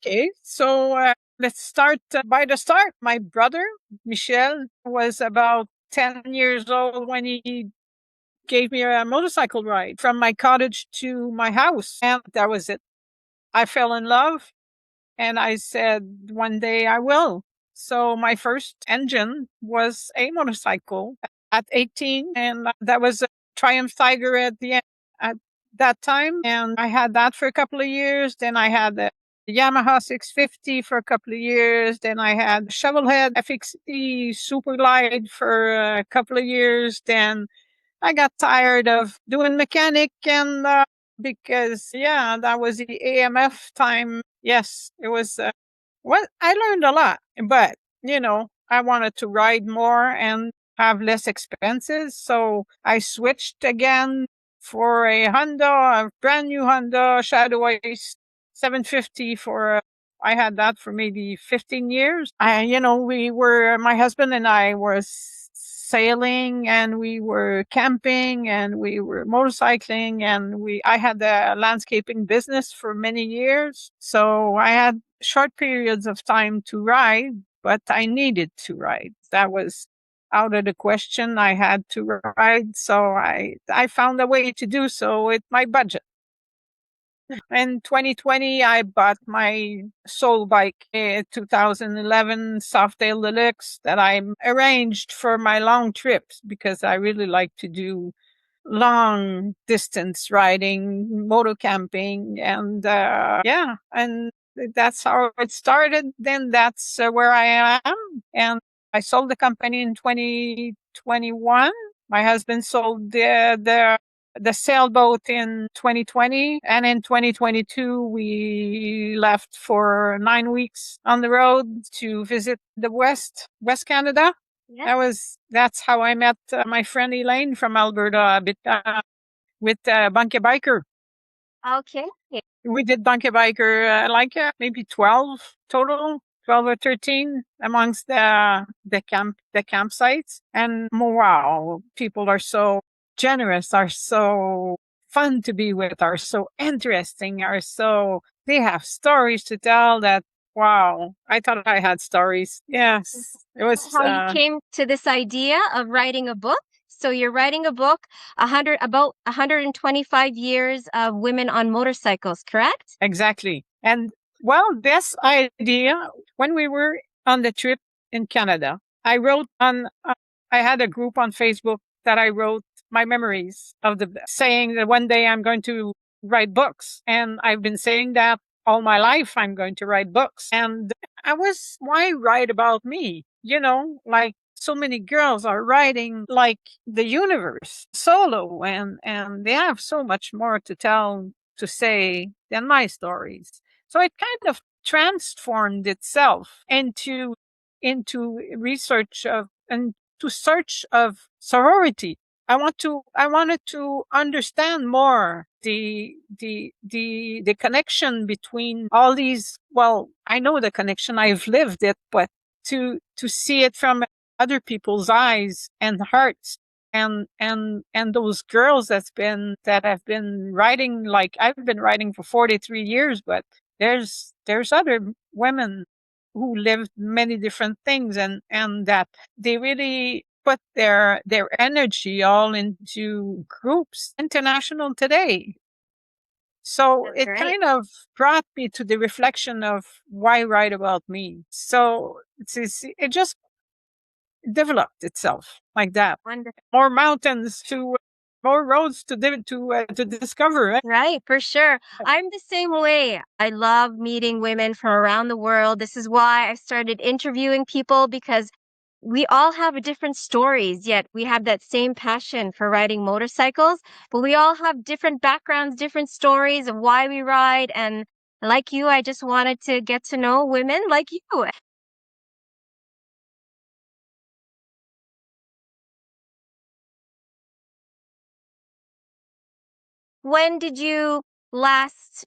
Okay, so let's start by the start. My brother, Michel, was about 10 years old when he gave me a motorcycle ride from my cottage to my house. And that was it. I fell in love and I said, one day I will. So my first engine was a motorcycle at 18, and that was a Triumph Tiger at the end at that time. And I had that for a couple of years. Then I had the Yamaha 650 for a couple of years. Then I had Shovelhead FXE Super Glide for a couple of years. Then I got tired of doing mechanic and because that was the AMF time. Yes, it was well, I learned a lot, but I wanted to ride more and have less expenses, so I switched again for a brand new Honda Shadow Ice 750 for I had that for maybe 15 years. My husband and I were sailing and we were camping and we were motorcycling and I had a landscaping business for many years. So I had short periods of time to ride, but I needed to ride. That was out of the question. I had to ride. So I found a way to do so with my budget. In 2020, I bought my soul bike, a 2011 Softail Deluxe that I arranged for my long trips because I really like to do long distance riding, moto camping, and and that's how it started. Then that's where I am. And I sold the company in 2021. My husband sold the sailboat in 2020, and in 2022 we left for 9 weeks on the road to visit the West Canada. Yeah. That's how I met my friend Elaine from Alberta with Bunky Biker. Okay. We did Bunky Biker maybe 12 total, 12 or 13 amongst the campsites. And wow, people are so generous, are so fun to be with, are so interesting, they have stories to tell that wow, I thought I had stories. Yes. It was How you came to this idea of writing a book. So you're writing a book, about 125 years of women on motorcycles, correct? Exactly. And well, this idea, when we were on the trip in Canada, I had a group on Facebook that I wrote my memories of saying that one day I'm going to write books. And I've been saying that all my life, I'm going to write books. And why write about me? Like so many girls are writing like the universe solo and they have so much more to tell, to say than my stories. So it kind of transformed itself into research of and to search of sorority. I wanted to understand more the connection between all these. Well, I know the connection, I've lived it, but to see it from other people's eyes and hearts, and those girls that have been writing, like I've been writing for 43 years, but there's other women who lived many different things, and that they really put their energy all into groups international today. So That's it right. kind of brought me to the reflection of why write about me. So it just developed itself like that. Wonderful. More mountains more roads to discover. Right? Right, for sure. I'm the same way. I love meeting women from around the world. This is why I started interviewing people, because we all have different stories, yet we have that same passion for riding motorcycles, but we all have different backgrounds, different stories of why we ride. And like you, I just wanted to get to know women like you. When did you last?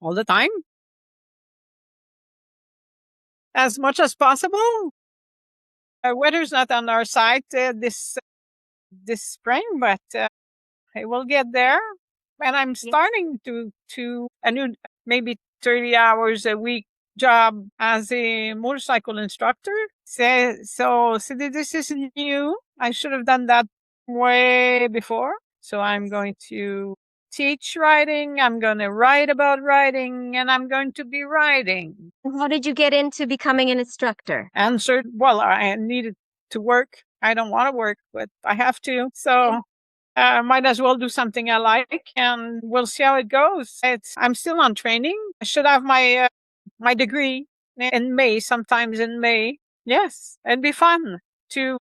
All the time, as much as possible. Weather's not on our side this spring, but it will get there. and I'm starting to a new maybe 30 hours a week job as a motorcycle instructor. So this is new. I should have done that way before. So I'm going to teach riding. I'm going to write about riding, and I'm going to be riding. How did you get into becoming an instructor? Answered, well, I needed to work. I don't want to work, but I have to. So might as well do something I like, and we'll see how it goes. I'm still on training. I should have my degree in May, sometimes in May. Yes, it'd be fun to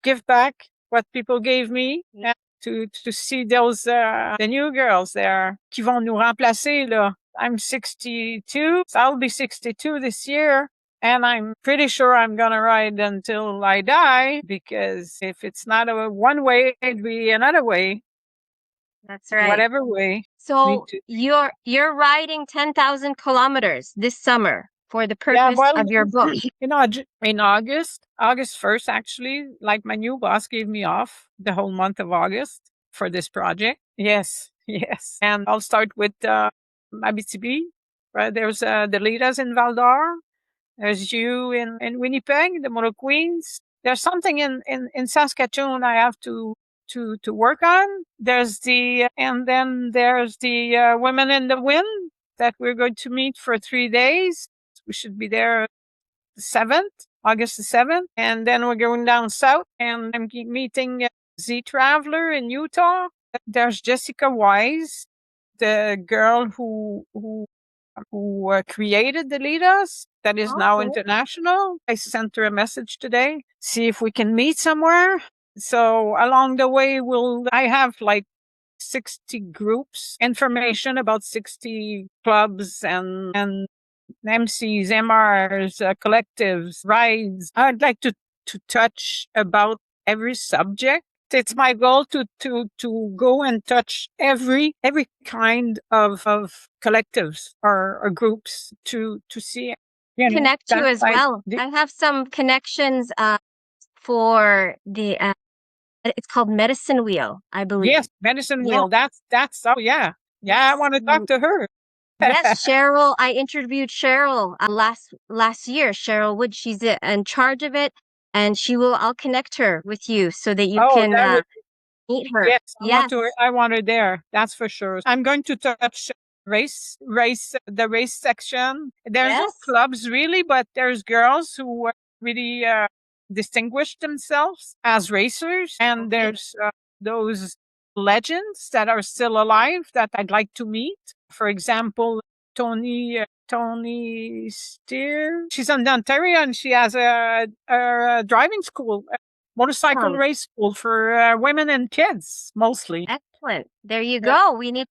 give back what people gave me, and to see those the new girls there qui vont nous remplacer là. I'm 62, so I'll be 62 this year. And I'm pretty sure I'm going to ride until I die, because if it's not a one way, it'd be another way. That's right. Whatever way. So you're riding 10,000 kilometers this summer for the purpose of your book. In August 1st, actually, like my new boss gave me off the whole month of August for this project. Yes, yes. And I'll start with Abitibi. Right? There's the leaders in Val d'Or. There's you in Winnipeg, the Moto Queens. There's something in Saskatchewan I have to work on. And then there's the Women in the Wind that we're going to meet for 3 days. We should be there August the 7th. And then we're going down south, and I'm meeting Z Traveler in Utah. There's Jessica Wise, the girl who created the Lidas, that is now international. I sent her a message today, see if we can meet somewhere. So along the way, I have like 60 groups, information about 60 clubs and MCs, MRs, collectives, rides. I'd like to touch about every subject. It's my goal to go and touch every kind of collectives or groups to see. Connect you as well. I have some connections for the it's called Medicine Wheel, I believe. Yes, Medicine Wheel. That's oh yeah. I want to talk to her. Yes, Cheryl. I interviewed Cheryl last year. Cheryl Wood. She's in charge of it, and I'll connect her with you so that you can meet her. Yes, I want her there. That's for sure. I'm going to touch the race section. There's no clubs really, but there's girls who really distinguish themselves as racers, and there's those legends that are still alive that I'd like to meet. For example, Tony Steer. She's in Ontario, and she has a driving school, motorcycle race school for women and kids mostly. Excellent. There you go. We need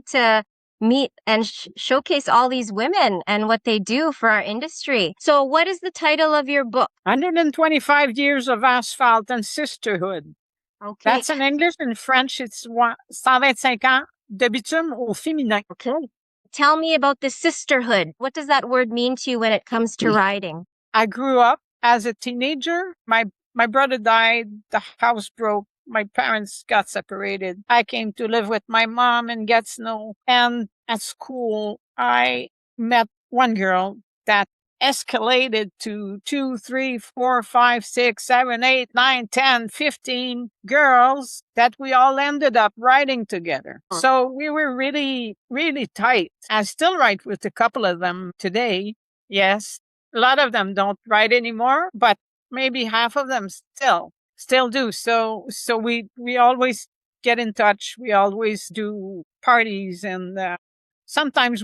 to meet and showcase all these women and what they do for our industry. So what is the title of your book? 125 Years of Asphalt and Sisterhood. Okay. That's in English. In French, it's 125 ans de bitume au féminin. Okay. Tell me about the sisterhood. What does that word mean to you when it comes to riding? I grew up as a teenager. My brother died. The house broke. My parents got separated. I came to live with my mom in Gatineau. And at school, I met one girl that escalated to 2, 3, 4, 5, 6, 7, 8, 9, 10, 15 girls that we all ended up riding together. So we were really, really tight. I still ride with a couple of them today. Yes. A lot of them don't ride anymore, but maybe half of them still do. So we always get in touch. We always do parties, and sometimes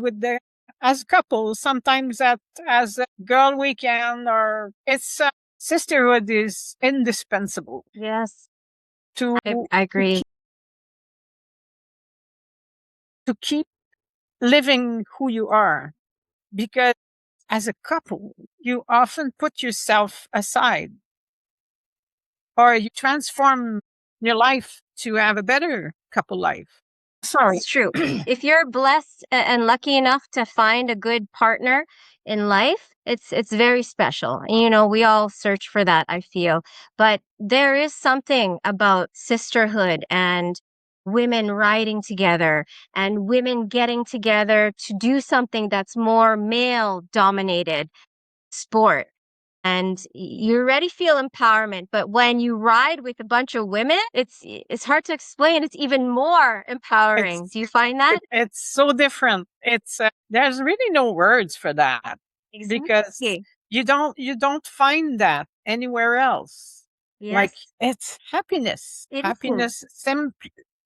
as couples, sometimes as a girl weekend, or it's sisterhood is indispensable. Yes, I agree. To keep living who you are, because as a couple, you often put yourself aside, or you transform your life to have a better couple life. Sorry. It's true. If you're blessed and lucky enough to find a good partner in life, it's very special. We all search for that, I feel. But there is something about sisterhood and women riding together and women getting together to do something that's more male dominated sport. And you already feel empowerment, but when you ride with a bunch of women, it's hard to explain. It's even more empowering. It's Do you find that? it's so different. It's there's really no words for that because Exactly. you don't find that anywhere else. Like Yes, it's happiness, it isn't. happiness,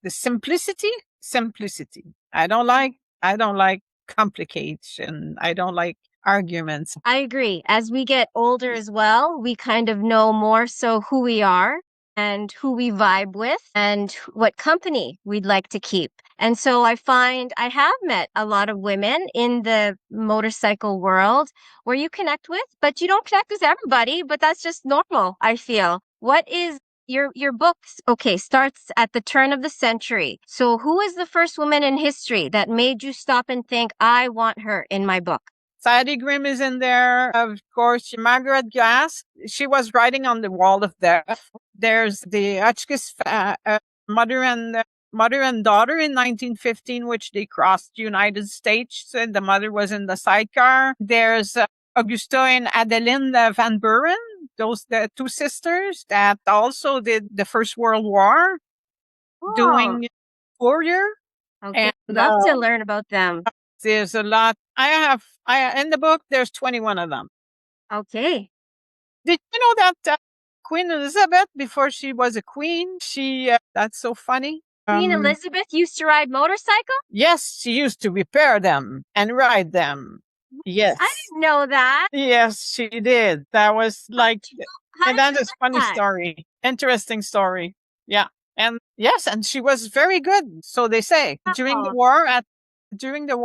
the simplicity, simplicity. I don't like complication. I don't like arguments. I agree. As we get older as well, we kind of know more so who we are and who we vibe with and what company we'd like to keep. And so I find I have met a lot of women in the motorcycle world where you connect with, but you don't connect with everybody, but that's just normal, I feel. What is your books? Okay, starts at the turn of the century. So who is the first woman in history that made you stop and think, I want her in my book? Sadie Grimm is in there, of course. Margaret Glass, she was writing on the wall of death. There's the Hotchkiss mother and mother and daughter in 1915, which they crossed the United States, and the mother was in the sidecar. There's Augusta and Adeline Van Buren, those the two sisters that also did the First World War, Oh, doing Fourier. okay. And Love to learn about them. there's a lot. I in the book. There's 21 of them. Okay. Did you know that Queen Elizabeth, before she was a queen, she that's so funny. Queen Elizabeth used to ride motorcycle? Yes, she used to repair them and ride them. I Yes, didn't know that. yes, she did. That was How like, did you how and did that you is funny learn that? story, interesting story. Yeah, and yes, and she was very good. So they say during the Wow.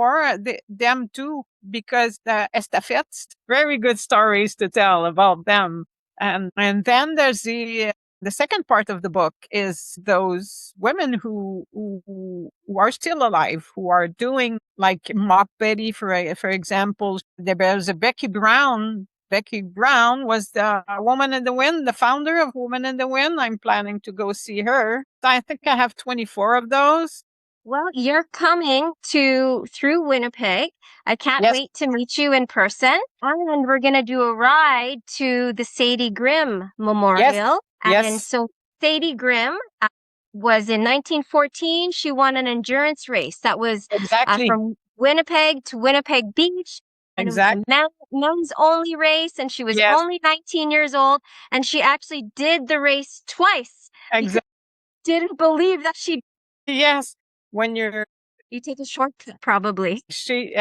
war them too, because the estafettes, very good stories to tell about them. And then there's the second part of the book is those women who are still alive, who are doing like Mock Betty, for example. There was a Becky Brown. Becky Brown was the Woman in the Wind, the founder of Woman in the Wind. I'm planning to go see her. I think I have 24 of those. Well, you're coming to through Winnipeg. I can't Yes, wait to meet you in person. And we're gonna do a ride to the Sadie Grimm yes, Memorial. And yes, so Sadie Grimm was in 1914. She won an endurance race that was exactly, from Winnipeg to Winnipeg Beach. And it was exactly. a men's only race. And she was Yes, only 19 years old. And she actually did the race twice because exactly. she didn't believe that she, Yes, when you're you take a shortcut probably. she,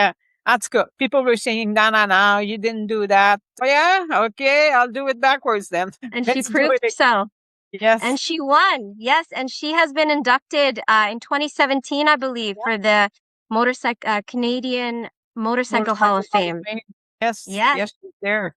that's good. People were saying, no, no, no, you didn't do that. Oh, yeah, okay, I'll do it backwards then. And she Let's do proved it again. herself. And Yes, she won. Yes. And she has been inducted in 2017, I believe, yeah, for the Canadian Motorcycle Hall motorcycle of Hall of Fame. Fame. Yes, Yes. yes, she's there.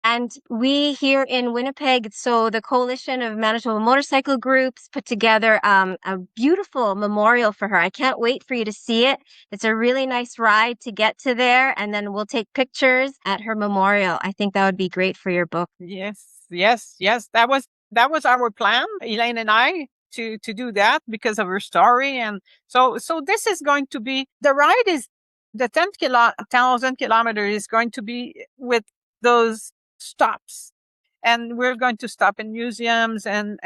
And we here in Winnipeg, so the Coalition of Manitoba Motorcycle Groups put together a beautiful memorial for her. I can't wait for you to see it. It's a really nice ride to get to there, and then we'll take pictures at her memorial. I think that would be great for your book. Yes, yes, yes. That was our plan, Elaine and I, to do that because of her story. And so this is going to be the ride is the 10,000 kilometers is going to be with those stops. And we're going to stop in museums and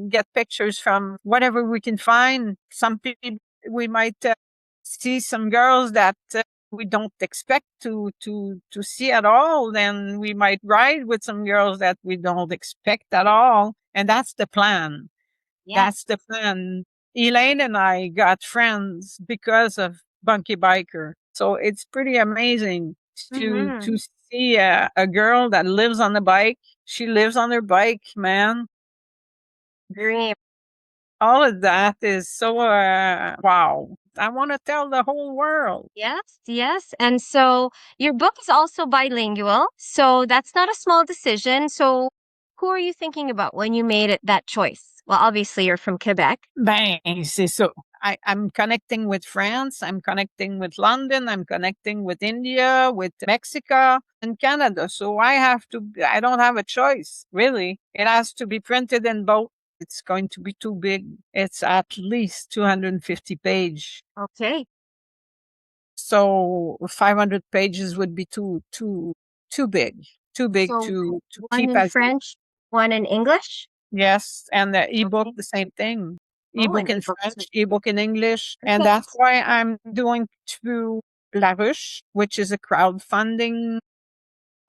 get pictures from whatever we can find. Some people we might see some girls that we don't expect to see at all. Then we might ride with some girls that we don't expect at all, and that's the plan. Yes. That's the plan. Elaine and I got friends because of Bunky Biker, so it's pretty amazing to Mm-hmm. see a girl that lives on the bike. She lives on her bike, man. Dream. All of that is so wow. I want to tell the whole world. Yes, yes. And so your book is also bilingual. So that's not a small decision. So who are you thinking about when you made it that choice? Well, obviously you're from Quebec. Bang, c'est ça. I'm connecting with France, I'm connecting with London, I'm connecting with India, with Mexico and Canada. So I don't have a choice, really. It has to be printed in both. It's going to be too big. It's at least 250 page. Okay. So 500 pages would be too big. Too big So to one keep in as French, one in English. yes, and the ebook Okay. the same thing. Oh, an Ebook in ebook too. French, ebook in English, and Perfect. that's why I'm doing through La Ruche, which is a crowdfunding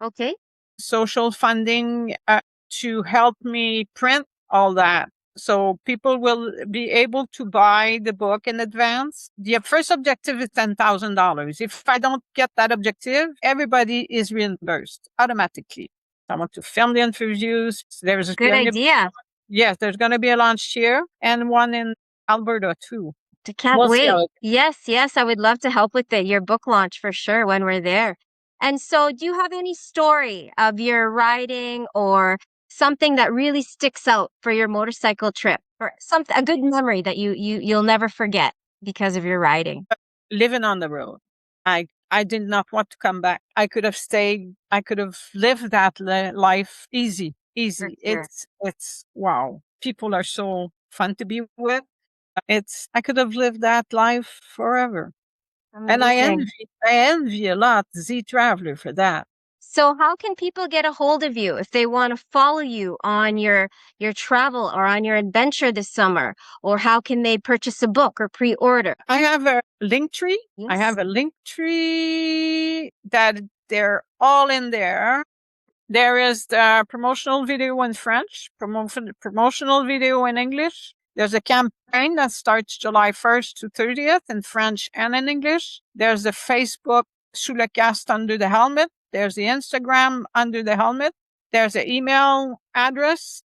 Okay. social funding to help me print all that. So people will be able to buy the book in advance. The first objective is $10,000. If I don't get that objective, everybody is reimbursed automatically. I want to film the interviews. Good idea. Yes, there's going to be a launch here and one in Alberta too. I can't We'll see wait. how it. Yes, yes, I would love to help with your book launch for sure when we're there. And so, do you have any story of your riding or something that really sticks out for your motorcycle trip, or something a good memory that you'll never forget because of your riding? Living on the road. I did not want to come back. I could have stayed. I could have lived that life easy, For easy. sure. It's wow. People are so fun to be with. It's I could have lived that life forever. And Amazing. I envy a lot Z Traveler for that. So how can people get a hold of you if they want to follow you on your travel or on your adventure this summer? Or how can they purchase a book or pre-order? I have a link tree. I Yes. have a link tree that they're all in there. There is the promotional video in French, promotional video in English. There's a campaign that starts July 1st to 30th in French and in English. There's the Facebook Sous le Casque under the helmet. There's the Instagram under the helmet. There's an email address